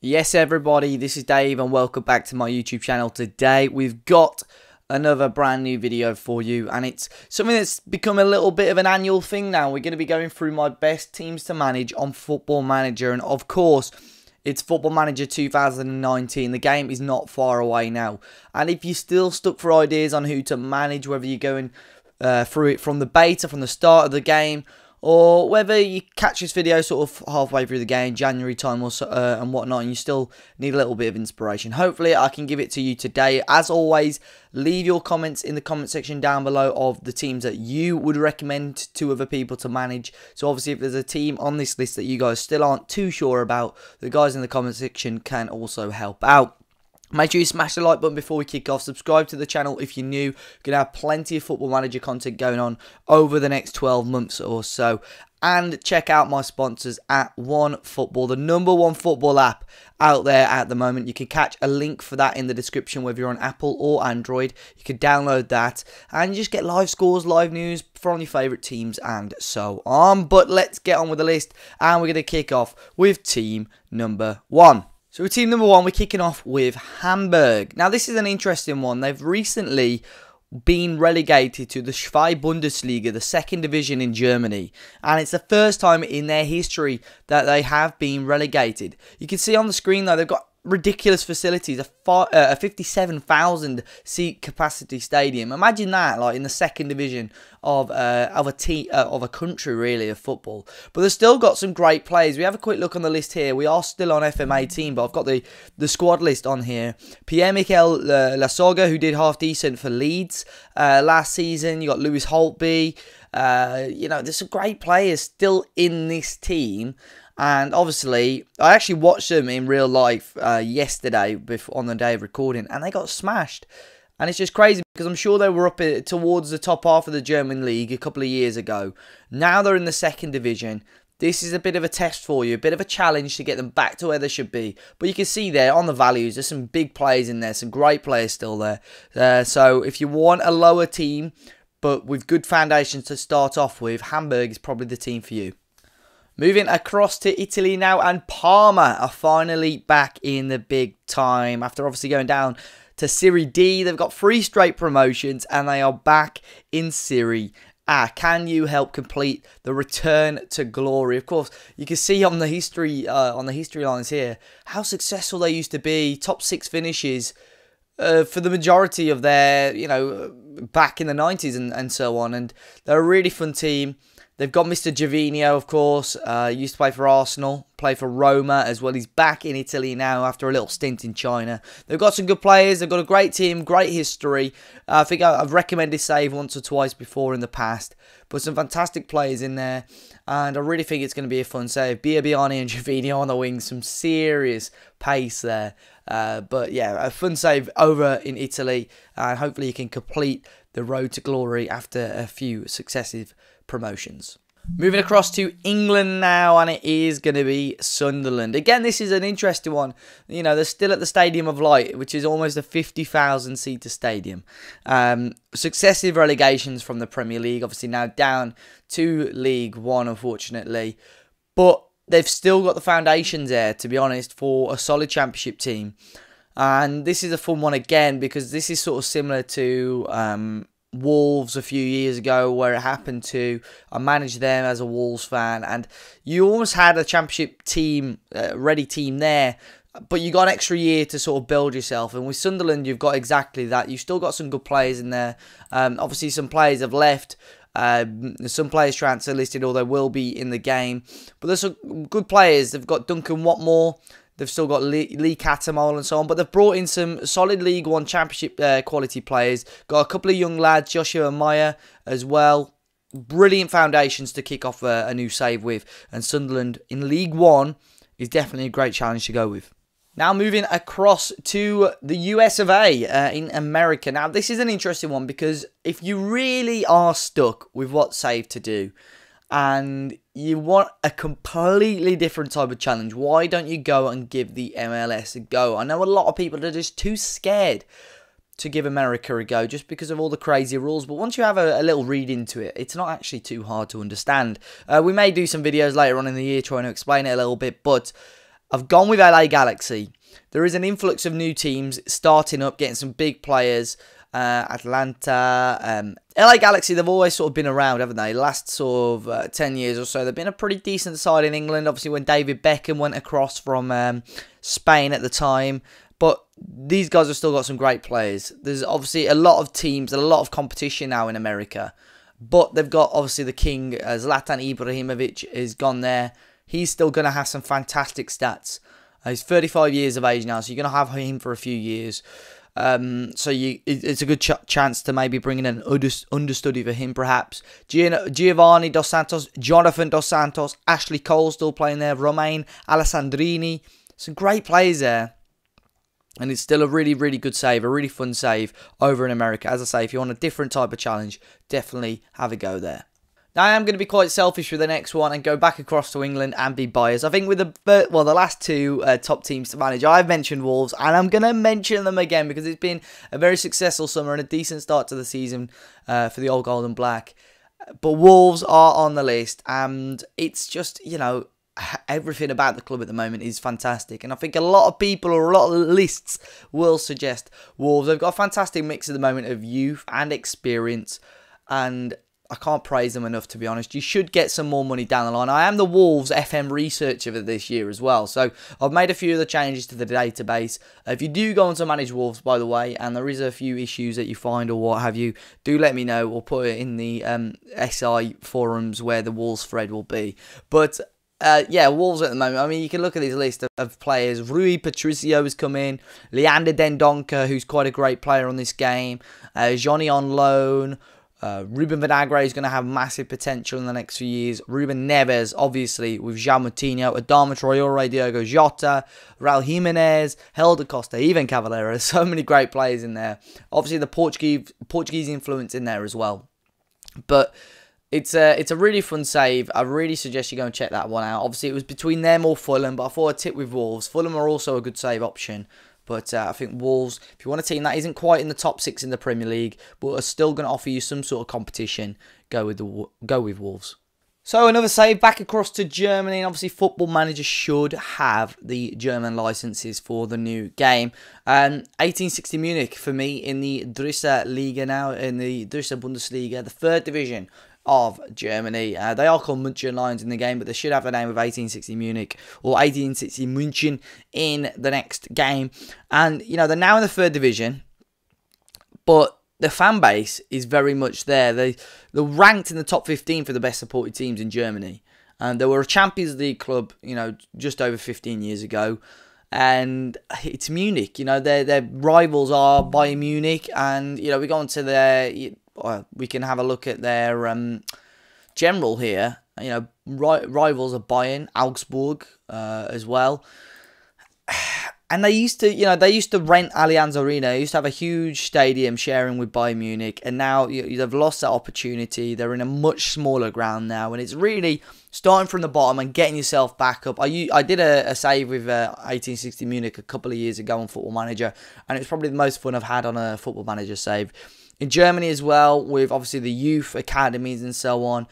Yes, everybody, this is Dave and welcome back to my YouTube channel. Today we've got another brand new video for you, and it's something that's become a little bit of an annual thing now. We're going to be going through my best teams to manage on Football Manager, and of course it's Football Manager 2019. The game is not far away now, and if you're still stuck for ideas on who to manage, whether you're going through it from the beta, from the start of the game, or whether you catch this video sort of halfway through the game, January time or so, and whatnot, and you still need a little bit of inspiration. Hopefully I can give it to you today. As always, leave your comments in the comment section down below of the teams that you would recommend to other people to manage. So obviously if there's a team on this list that you guys still aren't too sure about, the guys in the comment section can also help out. Make sure you smash the like button before we kick off. Subscribe to the channel if you're new. You're going to have plenty of Football Manager content going on over the next 12 months or so. And check out my sponsors at OneFootball, the #1 football app out there at the moment. You can catch a link for that in the description, whether you're on Apple or Android. You can download that and you just get live scores, live news from your favourite teams and so on. But let's get on with the list, and we're going to kick off with team number 1. So with team number 1, we're kicking off with Hamburg. Now this is an interesting one. They've recently been relegated to the Zweite Bundesliga, the second division in Germany. And it's the first time in their history that they have been relegated. You can see on the screen though, they've got ridiculous facilities, a 57,000 seat capacity stadium. Imagine that, like in the second division of a country, really, of football. But they've still got some great players. We have a quick look on the list here. We are still on FM18, but I've got the squad list on here. Pierre-Michel Lasogga, who did half decent for Leeds last season. You got Lewis Holtby. You know, there's some great players still in this team. And obviously, I actually watched them in real life yesterday on the day of recording, and they got smashed. And it's just crazy because I'm sure they were up towards the top half of the German league a couple of years ago. Now they're in the second division. This is a bit of a test for you, a bit of a challenge to get them back to where they should be. But you can see there on the values, there's some big players in there, some great players still there. So if you want a lower team, but with good foundations to start off with, Hamburg is probably the team for you. Moving across to Italy now, and Parma are finally back in the big time. After obviously going down to Serie D, they've got 3 straight promotions, and they are back in Serie A. Can you help complete the return to glory? Of course, you can see on the history lines here how successful they used to be. Top 6 finishes for the majority of their, back in the 90s and so on. And they're a really fun team. They've got Mr. Gervinho, of course, used to play for Arsenal, play for Roma as well. He's back in Italy now after a little stint in China. They've got some good players. They've got a great team, great history. I think I've recommended save once or twice before in the past. But some fantastic players in there. And I really think it's going to be a fun save. Biabiani and Gervinho on the wings, some serious pace there. But yeah, a fun save over in Italy. And hopefully you can complete the road to glory after a few successive promotions. Moving across to England now, and it is going to be Sunderland. Again, this is an interesting one. You know, they're still at the Stadium of Light, which is almost a 50,000 seater stadium. Successive relegations from the Premier League, obviously now down to League One, unfortunately. But they've still got the foundations there, to be honest, for a solid championship team. And this is a fun one again, because this is sort of similar to Wolves a few years ago, where it happened to. I managed them as a Wolves fan, and you almost had a championship team, ready team there, but you got an extra year to sort of build yourself. And with Sunderland, you've got exactly that. You've still got some good players in there. Obviously, some players have left. Some players transfer listed, or they will be in the game. But there's some good players. They've got Duncan Watmore. They've still got Lee Catamol and so on. But they've brought in some solid League One Championship quality players. Got a couple of young lads, Joshua Meyer as well. Brilliant foundations to kick off a new save with. And Sunderland in League One is definitely a great challenge to go with. Now moving across to the US of A in America. Now this is an interesting one, because if you really are stuck with what save to do, and you want a completely different type of challenge, why don't you go and give the MLS a go? I know a lot of people are just too scared to give America a go just because of all the crazy rules, but once you have a little read into it, it's not actually too hard to understand. We may do some videos later on in the year trying to explain it a little bit, but I've gone with LA Galaxy. There is an influx of new teams starting up, getting some big players. Atlanta, LA Galaxy, they've always sort of been around, haven't they? Last sort of 10 years or so, they've been a pretty decent side in England. Obviously, when David Beckham went across from Spain at the time. But these guys have still got some great players. There's obviously a lot of teams, a lot of competition now in America. But they've got, obviously, the king, Zlatan Ibrahimovic, is gone there. He's still going to have some fantastic stats. He's 35 years of age now, so you're going to have him for a few years. So it's a good chance to maybe bring in an understudy for him, perhaps. Giovanni Dos Santos, Jonathan Dos Santos, Ashley Cole still playing there, Romain Alessandrini. Some great players there. And it's still a really, really good save, a really fun save over in America. As I say, if you want a different type of challenge, definitely have a go there. Now, I am going to be quite selfish with the next one and go back across to England and be biased. I think with the last two top teams to manage, I've mentioned Wolves, and I'm going to mention them again because it's been a very successful summer and a decent start to the season for the old Gold and Black. But Wolves are on the list, and it's just, you know, everything about the club at the moment is fantastic. And I think a lot of people or a lot of lists will suggest Wolves. They've got a fantastic mix at the moment of youth and experience, and I can't praise them enough, to be honest. You should get some more money down the line. I am the Wolves FM researcher for this year as well. So I've made a few of the changes to the database. If you do go on to manage Wolves, by the way, and there is a few issues that you find or what have you, do let me know. We'll put it in the SI forums where the Wolves thread will be. But yeah, Wolves at the moment. I mean, you can look at this list of players. Rui Patricio has come in. Leander Dendoncker, who's quite a great player on this game. Johnny on loan. Ruben Vinagre is going to have massive potential in the next few years. Ruben Neves, obviously, with João Moutinho, Adama Traore, Diogo Jota, Raul Jimenez, Helder Costa, even Cavaleiro. There's so many great players in there. Obviously, the Portuguese influence in there as well. But it's a really fun save. I really suggest you go and check that one out. Obviously, it was between them or Fulham, but I thought I'd tip with Wolves. Fulham are also a good save option. But I think Wolves, if you want a team that isn't quite in the top 6 in the Premier League, but are still going to offer you some sort of competition, go with Wolves. So another save back across to Germany, and obviously Football Manager should have the German licenses for the new game. 1860 Munich for me in the Dritte Liga now, in the Dritte Bundesliga, the 3rd division of Germany. They are called München Lions in the game, but they should have the name of 1860 Munich or 1860 München in the next game. And, you know, they're now in the 3rd division, but the fan base is very much there. They're ranked in the top 15 for the best supported teams in Germany. And they were a Champions League club, you know, just over 15 years ago. And it's Munich, you know, their rivals are Bayern Munich. And, you know, we go on to their, we can have a look at their general here. You know, rivals are Bayern, Augsburg as well. And they used to, you know, rent Allianz Arena. They used to have a huge stadium sharing with Bayern Munich. And now they've lost that opportunity. They're in a much smaller ground now. And it's really starting from the bottom and getting yourself back up. I did a save with 1860 Munich a couple of years ago on Football Manager. And it's probably the most fun I've had on a Football Manager save. In Germany as well, with obviously the youth academies and so on.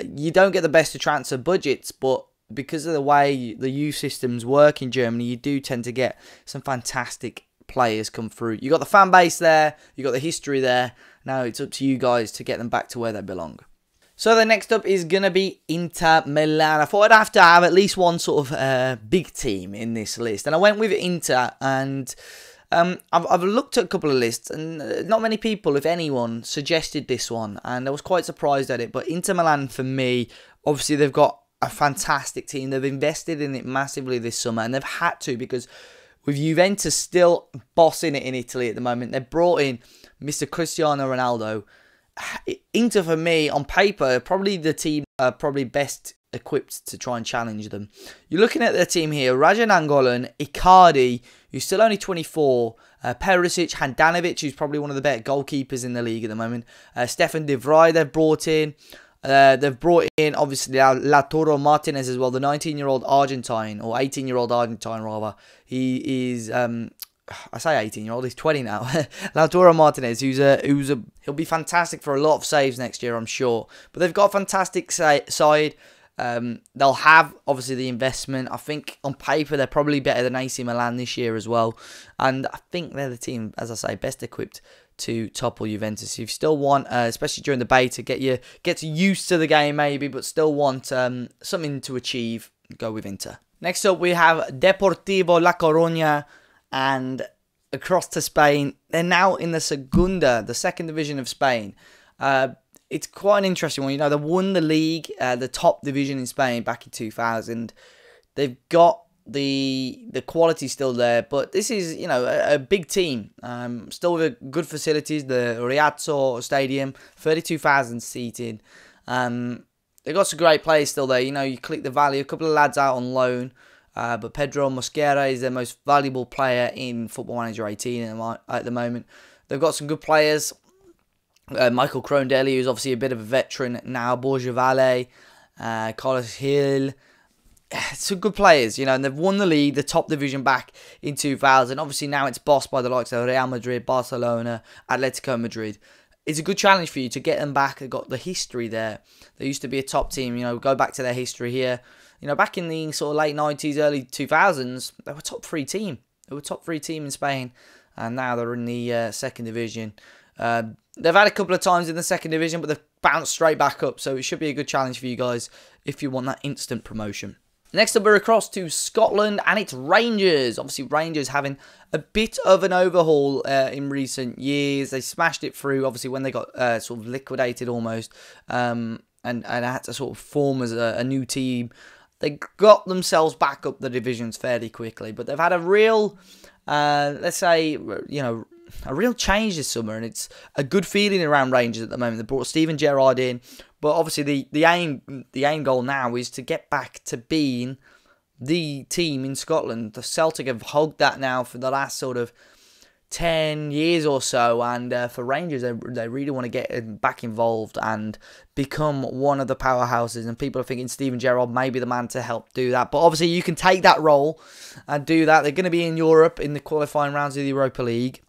You don't get the best of transfer budgets, but because of the way the youth systems work in Germany, you do tend to get some fantastic players come through. You got the fan base there, you got the history there. Now it's up to you guys to get them back to where they belong. So the next up is going to be Inter Milan. I thought I'd have to have at least one sort of big team in this list. And I went with Inter, and I've looked at a couple of lists, and not many people, if anyone, suggested this one. And I was quite surprised at it. But Inter Milan, for me, obviously they've got a fantastic team. They've invested in it massively this summer, and they've had to, because with Juventus still bossing it in Italy at the moment, they've brought in Mr. Cristiano Ronaldo. Inter, for me, on paper, probably the team probably best equipped to try and challenge them. You're looking at their team here: Rajan Angolan, Icardi, who's still only 24, Perisic, Handanovic, who's probably one of the better goalkeepers in the league at the moment, Stefan de Vrij they've brought in. They've brought in, obviously, Lautaro Martinez as well, the 19-year-old Argentine, or 18-year-old Argentine, rather. He is, I say 18-year-old, he's 20 now. Lautaro Martinez, he'll be fantastic for a lot of saves next year, I'm sure. But they've got a fantastic side. They'll have, obviously, the investment. I think on paper they're probably better than AC Milan this year as well. And I think they're the team, as I say, best equipped to topple Juventus. If you still want, especially during the beta, get used to the game maybe, but still want something to achieve, go with Inter. Next up, we have Deportivo La Coruña, and across to Spain. They're now in the Segunda, the second division of Spain. It's quite an interesting one. You know, they won the league, the top division in Spain back in 2000. They've got the quality still there, but this is, you know, a big team. Still with good facilities. The Riazzo Stadium, 32,000 seating. They've got some great players still there. You know, you click the value, a couple of lads out on loan. But Pedro Mosquera is their most valuable player in Football Manager 18 at the moment. They've got some good players. Michael Crondelli, who's obviously a bit of a veteran now. Borja Valle, Carlos Hill. Some good players, you know, and they've won the league, the top division back in 2000. Obviously now it's bossed by the likes of Real Madrid, Barcelona, Atletico Madrid. It's a good challenge for you to get them back. They've got the history there. They used to be a top team, you know, go back to their history here. You know, back in the sort of late 90s, early 2000s, they were a top 3 team. They were a top 3 team in Spain, and now they're in the second division. They've had a couple of times in the second division, but they've bounced straight back up, so it should be a good challenge for you guys if you want that instant promotion. Next up, we're across to Scotland, and it's Rangers. Obviously, Rangers having a bit of an overhaul in recent years. They smashed it through, obviously, when they got sort of liquidated almost, and had to sort of form as a new team. They got themselves back up the divisions fairly quickly, but they've had a real, let's say, you know, a real change this summer, and it's a good feeling around Rangers at the moment. They brought Steven Gerrard in, but obviously the aim goal now is to get back to being the team in Scotland. The Celtic have hugged that now for the last sort of 10 years or so, and for Rangers, they really want to get back involved and become one of the powerhouses, and people are thinking Steven Gerrard may be the man to help do that. But obviously you can take that role and do that. They're going to be in Europe in the qualifying rounds of the Europa League,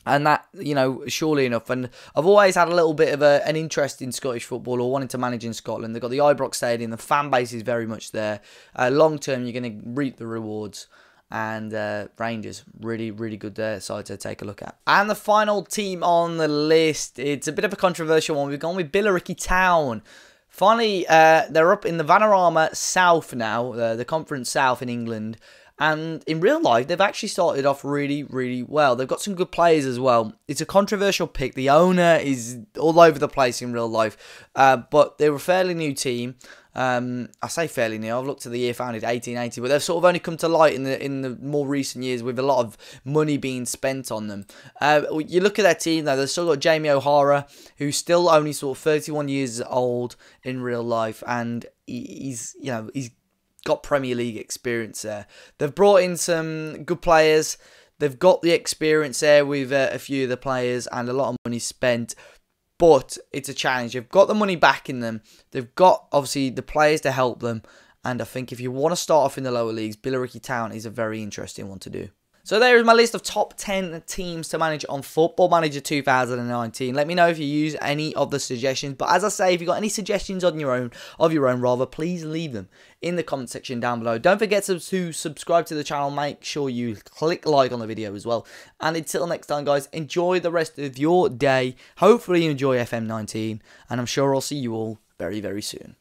and that, you know, surely enough. And I've always had a little bit of an interest in Scottish football, or wanting to manage in Scotland. They've got the Ibrox Stadium, the fan base is very much there. Long term, you're going to reap the rewards. And Rangers, really, really good side to take a look at. And the final team on the list, it's a bit of a controversial one. We've gone with Billericay Town. Finally, they're up in the Vanarama South now, the Conference South in England. And in real life, they've actually started off really, really well. They've got some good players as well. It's a controversial pick. The owner is all over the place in real life. But they're a fairly new team. I say fairly new. I've looked at the year founded 1880, but they've sort of only come to light in the more recent years with a lot of money being spent on them. You look at their team though; they've still got Jamie O'Hara, who's still only sort of 31 years old in real life, and he's got Premier League experience there. They've brought in some good players. They've got the experience there with a few of the players, and a lot of money spent. But it's a challenge. They've got the money back in them. They've got, obviously, the players to help them. And I think if you want to start off in the lower leagues, Billericay Town is a very interesting one to do. So there is my list of top 10 teams to manage on Football Manager 2019. Let me know if you use any of the suggestions. But as I say, if you've got any suggestions on your own, please leave them in the comment section down below. Don't forget to subscribe to the channel. Make sure you click like on the video as well. And until next time, guys, enjoy the rest of your day. Hopefully you enjoy FM19. And I'm sure I'll see you all very, very soon.